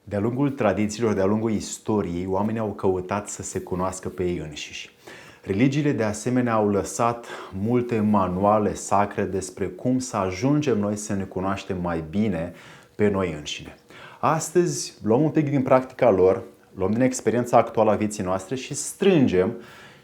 De-a lungul tradițiilor, de-a lungul istoriei, oamenii au căutat să se cunoască pe ei înșiși. Religiile, de asemenea, au lăsat multe manuale sacre despre cum să ajungem noi să ne cunoaștem mai bine pe noi înșine. Astăzi luăm un pic din practica lor, luăm din experiența actuală a vieții noastre și strângem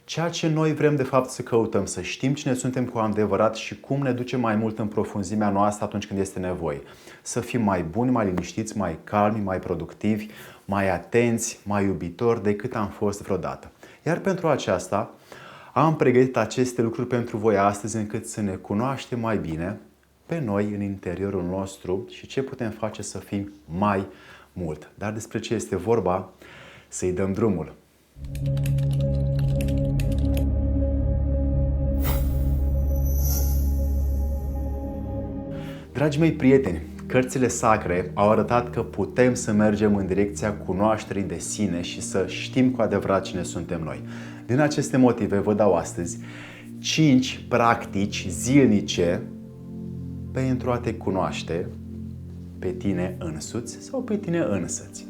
ceea ce noi vrem de fapt să căutăm, să știm cine suntem cu adevărat și cum ne ducem mai mult în profunzimea noastră atunci când este nevoie. Să fim mai buni, mai liniștiți, mai calmi, mai productivi, mai atenți, mai iubitori decât am fost vreodată. Iar pentru aceasta am pregătit aceste lucruri pentru voi astăzi încât să ne cunoaștem mai bine pe noi în interiorul nostru și ce putem face să fim mai mult. Dar despre ce este vorba, să-i dăm drumul. Dragii mei prieteni, cărțile sacre au arătat că putem să mergem în direcția cunoașterii de sine și să știm cu adevărat cine suntem noi. Din aceste motive vă dau astăzi 5 practici zilnice pentru a te cunoaște pe tine însuți sau pe tine însăți.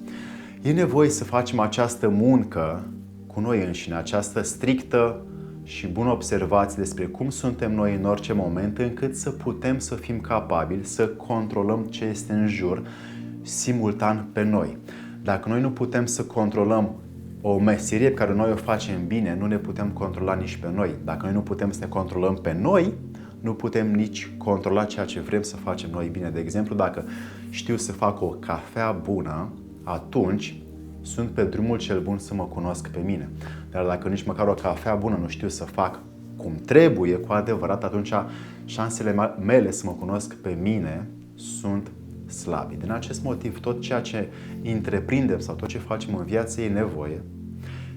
E nevoie să facem această muncă cu noi înșine, această strictă și bună observație despre cum suntem noi în orice moment, încât să putem să fim capabili să controlăm ce este în jur simultan pe noi. Dacă noi nu putem să controlăm o meserie pe care noi o facem bine, nu ne putem controla nici pe noi. Dacă noi nu putem să ne controlăm pe noi, nu putem nici controla ceea ce vrem să facem noi bine. De exemplu, dacă știu să fac o cafea bună, atunci sunt pe drumul cel bun să mă cunosc pe mine. Dar dacă nici măcar o cafea bună nu știu să fac cum trebuie, cu adevărat, atunci șansele mele să mă cunosc pe mine sunt slabe. Din acest motiv, tot ceea ce întreprindem sau tot ce facem în viață e nevoie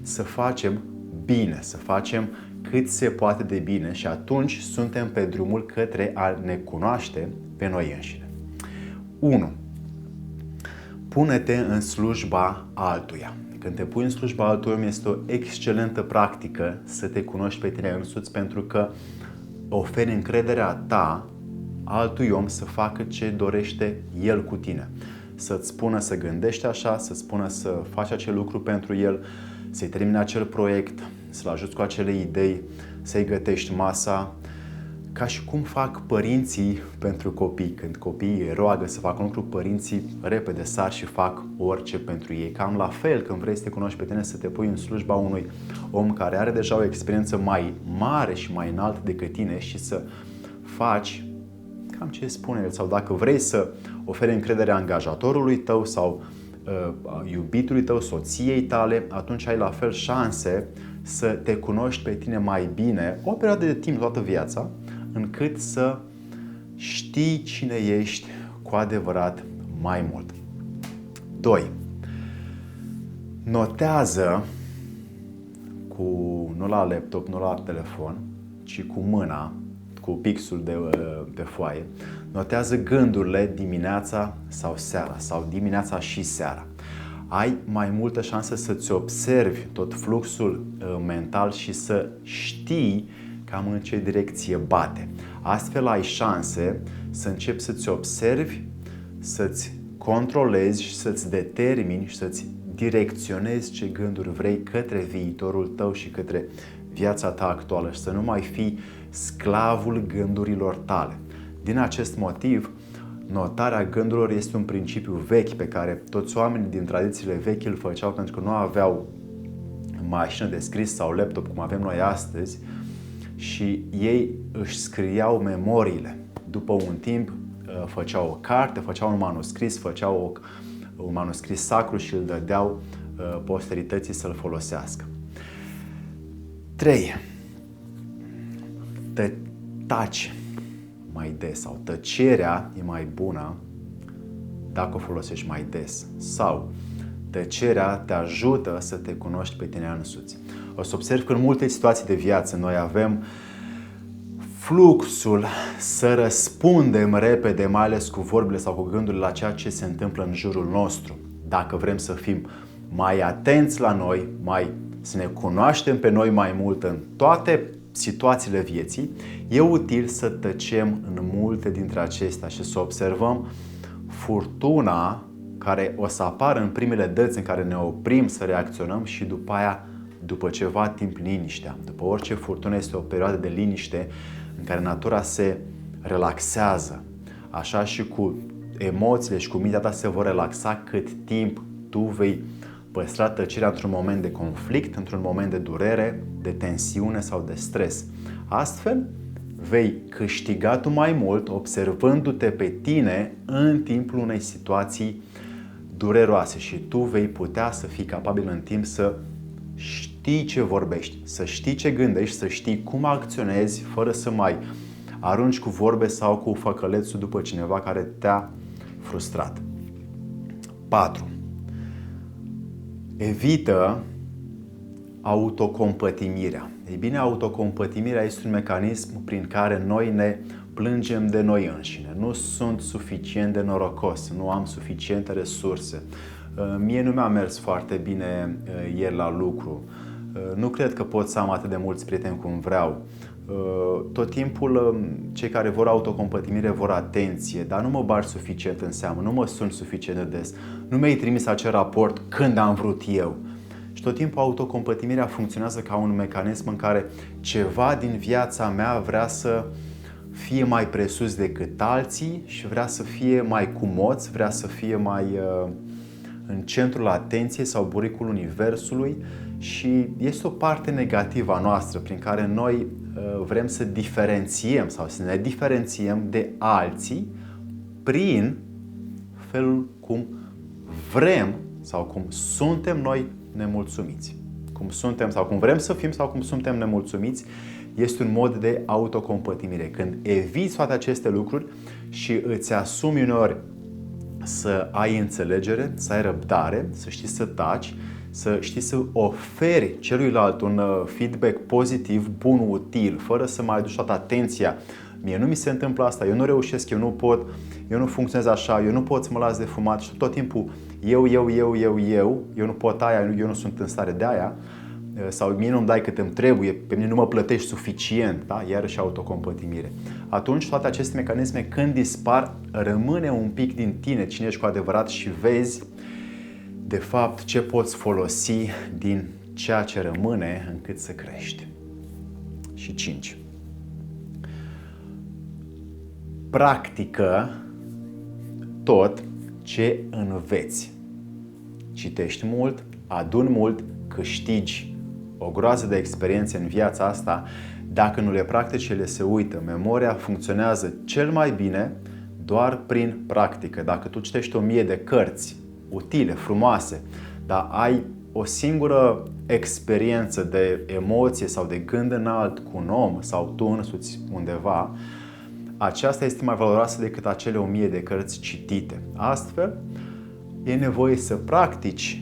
să facem bine, să facem cât se poate de bine și atunci suntem pe drumul către a ne cunoaște pe noi înșine. 1. Pune-te în slujba altuia. Când te pui în slujba altuia, este o excelentă practică să te cunoști pe tine însuți, pentru că oferi încrederea ta altui om să facă ce dorește el cu tine. Să-ți spună să gândești așa, să-ți spună să faci acel lucru pentru el, să-i termine acel proiect, să-l ajuți cu acele idei, să-i gătești masa, ca și cum fac părinții pentru copii. Când copiii roagă să facă un lucru, părinții repede sar și fac orice pentru ei. Cam la fel, când vrei să te cunoști pe tine, să te pui în slujba unui om care are deja o experiență mai mare și mai înaltă decât tine și să faci cam ce spune el. Sau dacă vrei să oferi încredere angajatorului tău sau iubitului tău, soției tale, atunci ai la fel șanse să te cunoști pe tine mai bine o perioadă de timp, toată viața, încât să știi cine ești cu adevărat mai mult. 2. Notează nu la laptop, nu la telefon, ci cu mâna, cu pixul de foaie, notează gândurile dimineața sau seara, sau dimineața și seara. Ai mai multă șansă să-ți observi tot fluxul mental și să știi cam în ce direcție bate. Astfel ai șanse să începi să-ți observi, să-ți controlezi și să-ți determini și să-ți direcționezi ce gânduri vrei către viitorul tău și către viața ta actuală și să nu mai fii sclavul gândurilor tale. Din acest motiv, notarea gândurilor este un principiu vechi pe care toți oamenii din tradițiile vechi îl făceau pentru că nu aveau mașină de scris sau laptop cum avem noi astăzi și ei își scriau memoriile. După un timp făceau o carte, făceau un manuscris, făceau un manuscris sacru și îl dădeau posterității să-l folosească. 3. Te taci mai des sau tăcerea e mai bună dacă o folosești mai des sau tăcerea te ajută să te cunoști pe tine însuți. O să observ că în multe situații de viață noi avem fluxul să răspundem repede, mai ales cu vorbile sau cu gândurile la ceea ce se întâmplă în jurul nostru. Dacă vrem să fim mai atenți la noi, să ne cunoaștem pe noi mai mult în toate situațiile vieții, e util să tăcem în multe dintre acestea și să observăm furtuna care o să apară în primele dăți în care ne oprim să reacționăm și după aia, după ceva timp, liniștea. După orice furtună este o perioadă de liniște în care natura se relaxează. Așa și cu emoțiile și cu mintea ta se vor relaxa cât timp tu vei păstra tăcerea într-un moment de conflict, într-un moment de durere, de tensiune sau de stres. Astfel, vei câștiga tu mai mult observându-te pe tine în timpul unei situații dureroase și tu vei putea să fii capabil în timp să știi ce vorbești, să știi ce gândești, să știi cum acționezi fără să mai arunci cu vorbe sau cu făcălețul după cineva care te-a frustrat. 4. Evită autocompătimirea. Ei bine, autocompătimirea este un mecanism prin care noi ne plângem de noi înșine. Nu sunt suficient de norocos, nu am suficiente resurse. Mie nu mi-a mers foarte bine ieri la lucru. Nu cred că pot să am atât de mulți prieteni cum vreau. Tot timpul cei care vor autocompătimire vor atenție, dar nu mă bagi suficient în seamă, nu mă sun suficient de des, nu mi-ai trimis acel raport când am vrut eu. Și tot timpul autocompătimirea funcționează ca un mecanism în care ceva din viața mea vrea să fie mai presus decât alții și vrea să fie mai cumoț, vrea să fie mai în centrul atenției sau buricul universului și este o parte negativă a noastră prin care noi vrem să diferențiem sau să ne diferențiem de alții prin felul cum vrem sau cum suntem noi nemulțumiți. Cum suntem sau cum vrem să fim sau cum suntem nemulțumiți este un mod de autocompătimire. Când eviți toate aceste lucruri și îți asumi uneori să ai înțelegere, să ai răbdare, să știi să taci, să știi să oferi celuilalt un feedback pozitiv, bun, util, fără să mai aduci toată atenția. Mie nu mi se întâmplă asta, eu nu reușesc, eu nu pot, eu nu funcționez așa, eu nu pot să mă las de fumat și tot timpul eu nu pot aia, eu nu sunt în stare de aia sau mie nu-mi dai cât îmi trebuie, pe mine nu mă plătești suficient, da? Iarăși autocompătimire. Atunci toate aceste mecanisme când dispar, rămâne un pic din tine cine ești cu adevărat și vezi de fapt ce poți folosi din ceea ce rămâne încât să crești. Și 5. Practică tot ce înveți. Citești mult, aduni mult, câștigi o groază de experiențe în viața asta. Dacă nu le practici, ele se uită. Memoria funcționează cel mai bine doar prin practică. Dacă tu citești 1000 de cărți utile, frumoase, dar ai o singură experiență de emoție sau de gând înalt cu un om sau tu însuți undeva, aceasta este mai valoroasă decât acele 1000 de cărți citite. Astfel, e nevoie să practici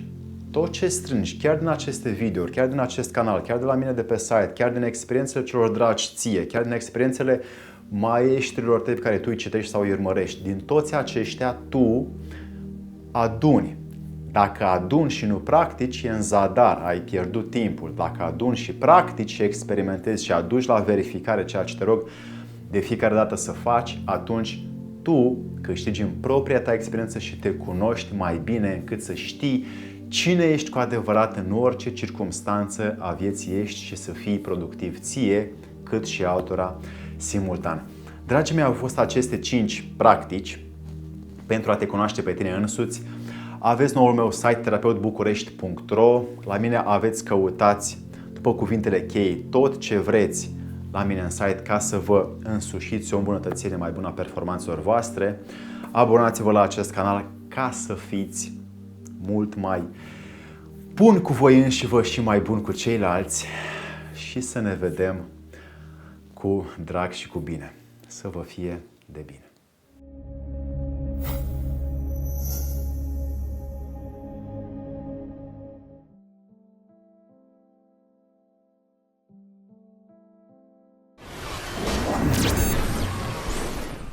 tot ce strângi, chiar din aceste videouri, chiar din acest canal, chiar de la mine de pe site, chiar din experiențele celor dragi ție, chiar din experiențele maestrilor tăi pe care tu îi citești sau îi urmărești. Din toți aceștia tu aduni. Dacă aduni și nu practici, e în zadar, ai pierdut timpul. Dacă aduni și practici și experimentezi și aduci la verificare ceea ce te rog de fiecare dată să faci, atunci tu câștigi în propria ta experiență și te cunoști mai bine încât să știi cine ești cu adevărat în orice circumstanță a vieții ești și să fii productiv ție cât și altora simultan. Dragii mei, au fost aceste 5 practici pentru a te cunoaște pe tine însuți. Aveți noul meu site terapeutbucurești.ro. La mine aveți căutați după cuvintele cheie tot ce vreți la mine în site ca să vă însușiți o îmbunătățire mai bună a performanțelor voastre. Abonați-vă la acest canal ca să fiți mult mai buni cu voi înșivă și mai buni cu ceilalți și să ne vedem cu drag și cu bine. Să vă fie de bine.